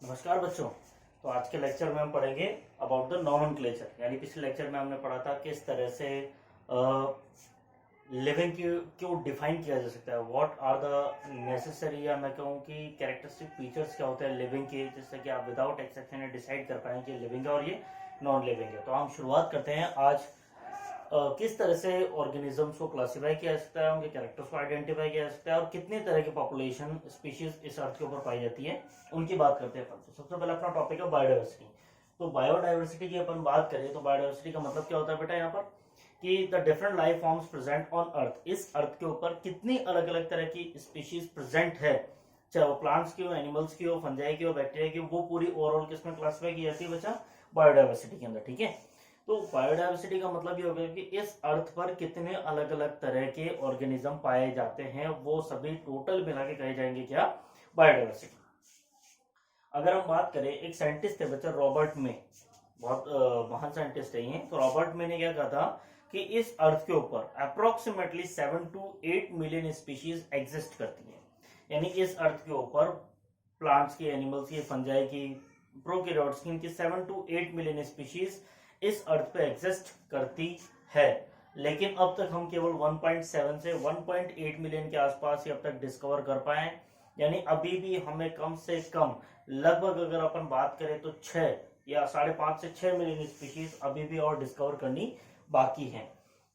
नमस्कार बच्चों। तो आज के लेक्चर में हम पढ़ेंगे अबाउट द नॉमेनक्लेचर। यानी पिछले लेक्चर में हमने पढ़ा था किस तरह से लिविंग क्यों डिफाइन किया जा सकता है, व्हाट आर द नेसेसरी या मैं कहूँ कि कैरेक्टरिस्टिक फीचर्स क्या होते हैं लिविंग के, जिससे कि आप विदाउट एक्सेप्शन डिसाइड कर पाएं कि लिविंग है और ये नॉन लिविंग है। तो हम शुरुआत करते हैं आज किस तरह से ऑर्गेनिजम्स को क्लासिफाई किया जा सकता है, उनके कैरेक्टर्स को आइडेंटिफाई किया जा सकता है और कितने तरह की पॉपुलेशन स्पीशीज इस अर्थ के ऊपर पाई जाती है, उनकी बात करते हैं अपन। तो सबसे पहले अपना टॉपिक है बायोडाइवर्सिटी। तो बायोडाइवर्सिटी की अपन बात करें तो बायोडाइवर्सिटी का मतलब क्या होता है बेटा, यहाँ पर कि the different life forms present on earth. इस अर्थ के ऊपर कितनी अलग अलग तरह की स्पीशीज प्रेजेंट है, चाहे वो प्लांट्स की हो, एनिमल्स की हो, फंजाई की हो, बैक्टीरिया की हो, वो पूरी ओवरऑल किसमें क्लासिफाई की जाती है बच्चा, बायोडाइवर्सिटी के अंदर। ठीक है, तो बायोडाइवर्सिटी का मतलब ये हो गया कि इस अर्थ पर कितने अलग अलग तरह के ऑर्गेनिज्म पाए जाते हैं, वो सभी टोटल मिला के कहे जाएंगे क्या, बायोडाइवर्सिटी। अगर हम बात करें, एक साइंटिस्ट है बच्चा रॉबर्ट मे, बहुत महान साइंटिस्ट है ये। तो रॉबर्ट मे ने क्या कहा था कि इस अर्थ के ऊपर approximately 7 to 8 million species exist करती है। यानी इस अर्थ के ऊपर प्लांट्स की, एनिमल्स की, फंजाई की, प्रोकैरियोट्स की, इनकी 7 to 8 मिलियन स्पीशीज इस अर्थ पे एग्जिस्ट करती है। लेकिन अब तक हम केवल 1.7 से 1.8 मिलियन के आसपास ही अब तक डिस्कवर कर पाए। यानी अभी भी हमें कम से कम लगभग अगर अपन बात करें तो 6 या 5.5 से 6 मिलियन स्पीशीज अभी भी और डिस्कवर करनी बाकी है।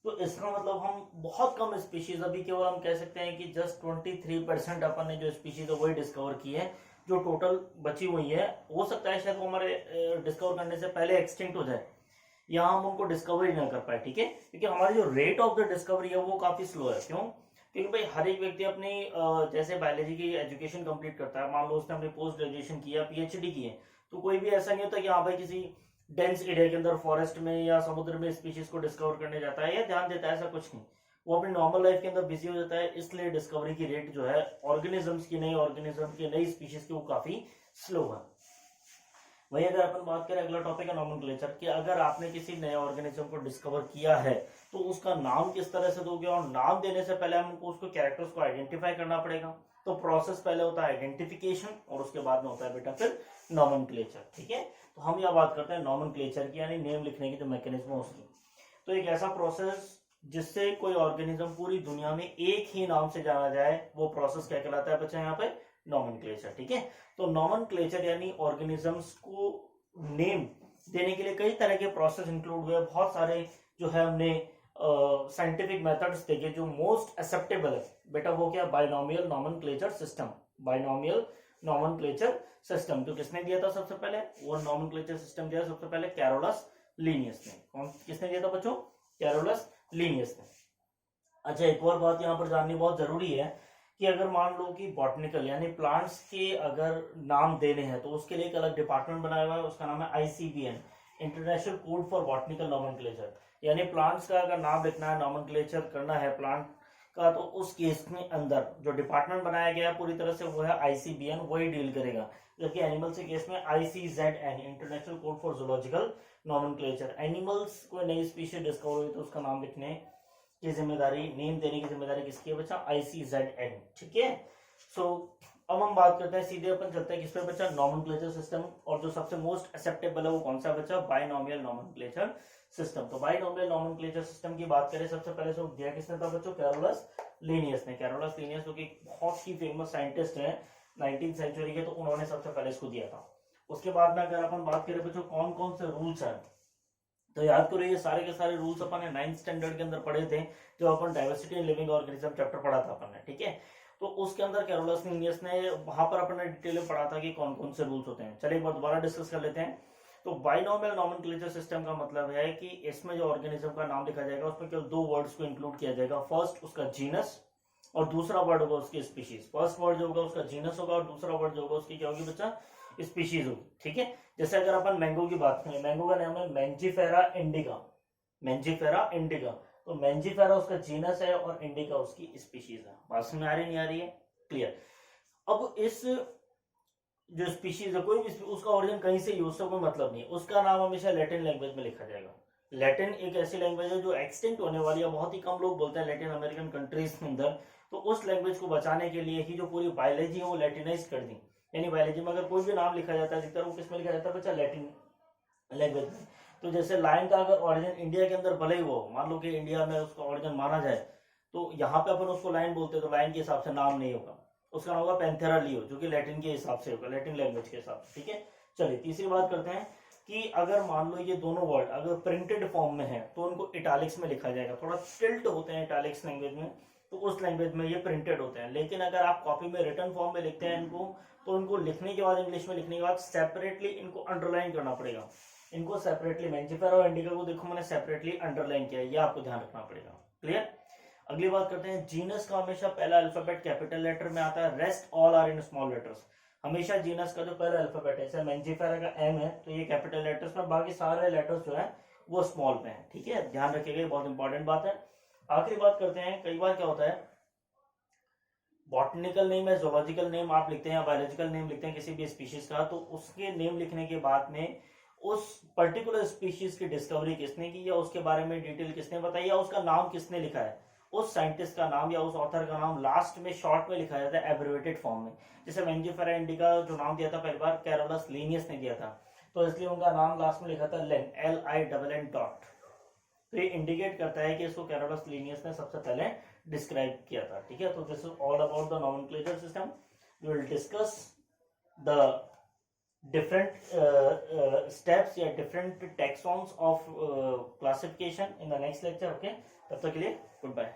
तो इसका मतलब हम बहुत कम स्पीशीज, अभी केवल हम कह सकते हैं कि जस्ट 23% अपन ने जो स्पीशीज है वही डिस्कवर की है। जो टोटल बची हुई है, हो सकता है शायद वो हमारे डिस्कवर करने से पहले एक्सटिंक्ट हो जाए या हम उनको डिस्कवरी ना कर पाए। ठीक है, क्योंकि हमारी जो रेट ऑफ द डिस्कवरी है वो काफी स्लो है। क्यों? क्योंकि भाई हर एक व्यक्ति अपनी जैसे बायोलॉजी की एजुकेशन कंप्लीट करता है, मान लो उसने अपनी पोस्ट ग्रेजुएशन किया, पीएचडी की है, तो कोई भी ऐसा नहीं होता कि हाँ भाई किसी डेंस एरिया के अंदर फॉरेस्ट में या समुद्र में स्पीशीज को डिस्कवर करने जाता है या ध्यान देता है, ऐसा कुछ नहीं। वो अपनी नॉर्मल लाइफ के अंदर बिजी हो जाता है, इसलिए डिस्कवरी की रेट जो है ऑर्गेनिजम्स की, नई स्पीशीज की, वो काफी स्लो है। वही अगर अपन बात करें, अगला टॉपिक है नॉमेनक्लेचर, कि अगर आपने किसी नए ऑर्गेनिज्म को डिस्कवर किया है तो उसका नाम किस तरह से दोगे, और नाम देने से पहले हमको उसको कैरेक्टर्स को आइडेंटिफाई करना पड़ेगा। तो प्रोसेस पहले होता है आइडेंटिफिकेशन और उसके बाद में होता है बेटा फिर नॉमेनक्लेचर। ठीक है, तो हम यह बात करते हैं नॉमेनक्लेचर की, यानी नेम लिखने की जो मैकेनिज्म है उसकी। तो एक ऐसा प्रोसेस जिससे कोई ऑर्गेनिज्म पूरी दुनिया में एक ही नाम से जाना जाए, वो प्रोसेस क्या कहलाता है बच्चा, यहाँ पे नॉमेनक्लेचर। ठीक है, तो नॉमेनक्लेचर यानी ऑर्गेनिजम्स को नेम देने के लिए कई तरह के प्रोसेस इंक्लूड हुए। बहुत सारे जो है हमने साइंटिफिक मेथड्स देखे। जो मोस्ट एक्सेप्टेबल है बेटा वो क्या, binomial nomenclature system. Binomial nomenclature system तो किसने दिया था सबसे पहले, वो नॉमेनक्लेचर सिस्टम दिया सबसे पहले कैरोलस लीनियस ने। कौन, किसने दिया था बच्चों, कैरोलस लीनियस ने। अच्छा, एक और बात यहाँ पर जाननी बहुत जरूरी है कि अगर मान लो कि बॉटनिकल यानी प्लांट्स के अगर नाम देने हैं तो उसके लिए एक अलग डिपार्टमेंट बनाया हुआ है, उसका नाम है ICBN, international code for botanical nomenclature. यानी प्लांट्स का अगर नाम लिखना है, नॉमेनक्लेचर करना है प्लांट का, तो उस केस में अंदर जो डिपार्टमेंट बनाया गया है पूरी तरह से वो है आईसीबीएन, वही डील करेगा। जबकि एनिमल्स के केस में ICZN, international code for zoological nomenclature. Animals कोई नई स्पीशीज डिस्कवर हुई तो उसका नाम लिखने की जिम्मेदारी, नेम देने की जिम्मेदारी किसकी है बच्चा, आईसीजेडएन। ठीक है, सो अब हम बात करते हैं, सीधे अपन चलते हैं किस पे बच्चा, नॉमेनक्लेचर सिस्टम। और जो सबसे मोस्ट एक्सेप्टेबल है वो कौन सा बच्चा, बाइनोमियल नॉमेनक्लेचर सिस्टम। तो बाइनोमियल नॉमेनक्लेचर सिस्टम की बात करें, सबसे पहले से दिया किसने था बच्चों, कैरोलस लीनियस ने। कैरोलस लीनियस जो कि बहुत ही फेमस साइंटिस्ट है 19th सेंचुरी के, तो उन्होंने सबसे पहले इसको दिया था। उसके बाद में अगर अपन बात करें बच्चों कौन कौन से रूल्स हैं, तो याद करो ये सारे के सारे रूल्स अपन ने 9th स्टैंडर्ड के अंदर पढ़े थे, जब अपन diversity in living organism chapter पढ़ा था अपन ने। ठीक है, तो उसके अंदर कैरोलस लीनियस ने वहां पर अपन ने डिटेल में पढ़ा था कि कौन कौन से रूल्स होते हैं। चलिए एक बार दोबारा डिस्कस कर लेते हैं। तो बाइनोमियल नॉमेनक्लेचर सिस्टम का मतलब है कि इसमें जो ऑर्गेनिज्म का नाम लिखा जाएगा उसमें केवल 2 वर्ड्स को इंक्लूड किया जाएगा। फर्स्ट उसका जीनस और दूसरा वर्ड होगा उसकी स्पीशीज। फर्स्ट वर्ड जो होगा उसका जीनस होगा और दूसरा वर्ड जो होगा उसकी क्या होगी बच्चा, स्पीशीज होगी। ठीक है, जैसे अगर अपन मैंगो की बात करें, मैंगो का नाम है मैंजीफेरा इंडिका, मैंजीफेरा इंडिका। तो मैंजीफेरा उसका जीनस है और इंडिका उसकी स्पीशीज है। बात समझ आ रही नहीं आ रही है, क्लियर। अब इस जो स्पीशीज है, कोई भी उसका ओरिजिन कहीं से यूज से कोई मतलब नहीं है, उसका नाम हमेशा लैटिन लैंग्वेज में लिखा जाएगा। लैटिन एक ऐसी लैंग्वेज है जो एक्सटिंक्ट होने वाली है, बहुत ही कम लोग बोलते हैं लैटिन अमेरिकन कंट्रीज के अंदर। तो उस लैंग्वेज को बचाने के लिए ही जो पूरी बायोलॉजी है वो लैटिनाइज कर दी, यानी बायोलॉजी में अगर कोई भी नाम लिखा जाता है अधिकतर वो किस में लिखा जाता है बच्चा, लैटिन लैंग्वेज में। तो जैसे लायन का अगर ओरिजिन इंडिया के अंदर भले ही हो, मान लो कि इंडिया में उसका ओरिजिन माना जाए, तो यहाँ पे अपन उसको लायन बोलते हैं, तो लायन के हिसाब से नाम नहीं होगा, उसका नाम होगा पैंथेरा लियो, जो कि लैटिन के हिसाब से होगा, लैटिन लैंग्वेज के हिसाब से। ठीक है, चलिए तीसरी बात करते हैं कि अगर मान लो ये दोनों वर्ड अगर प्रिंटेड फॉर्म में है तो उनको इटालिक्स में लिखा जाएगा, थोड़ा टिल्ट होते हैं इटालिक्स लैंग्वेज में, तो उस लैंग्वेज में ये प्रिंटेड होते हैं। लेकिन अगर आप कॉपी में रिटर्न फॉर्म में लिखते हैं इनको, तो इनको लिखने के बाद, इंग्लिश में लिखने के बाद सेपरेटली इनको अंडरलाइन करना पड़ेगा, इनको सेपरेटली, मैंजिफेरा और इंडिका को देखो मैंने सेपरेटली अंडरलाइन किया है, ये आपको ध्यान रखना पड़ेगा। क्लियर। अगली बात करते हैं, जीनस का हमेशा पहला अल्फाबेट कैपिटल लेटर में आता है, rest all are in small letters. हमेशा जीनस का जो पहला अल्फाबेट है, जैसे मैंजिफेरा का एम है तो ये कैपिटल लेटर्स में, बाकी सारे लेटर्स जो है वो स्मॉल में है। ठीक है, ध्यान रखिएगा, बहुत इंपॉर्टेंट बात है। आखिरी बात करते हैं, कई बार क्या होता है बॉटनिकल नेम या जोलॉजिकल नेम आप लिखते हैं या बायोलॉजिकल नेम लिखते हैं किसी भी स्पीशीज का, तो उसके नेम लिखने के बाद में उस पर्टिकुलर स्पीशीज की डिस्कवरी किसने की या उसके बारे में डिटेल किसने बताई या उसका नाम किसने लिखा है, उस साइंटिस्ट का नाम या उस ऑथर का नाम लास्ट में शॉर्ट में लिखा जाता है एब्रिवेटेड फॉर्म में। जैसे मैंजिफेरा इंडिका जो नाम दिया था पहली बार कैरोलस लीनियस ने दिया था, तो इसलिए उनका नाम लास्ट में लिखा था लेन, LINN डॉट। तो ये इंडिकेट करता है कि इसको कैरोलस लीनियस ने सबसे पहले डिस्क्राइब किया था। ठीक है, तो this is all about the nomenclature system. We will discuss the different steps या different taxons of classification in the next lecture. Okay, तब तक के लिए गुड बाय।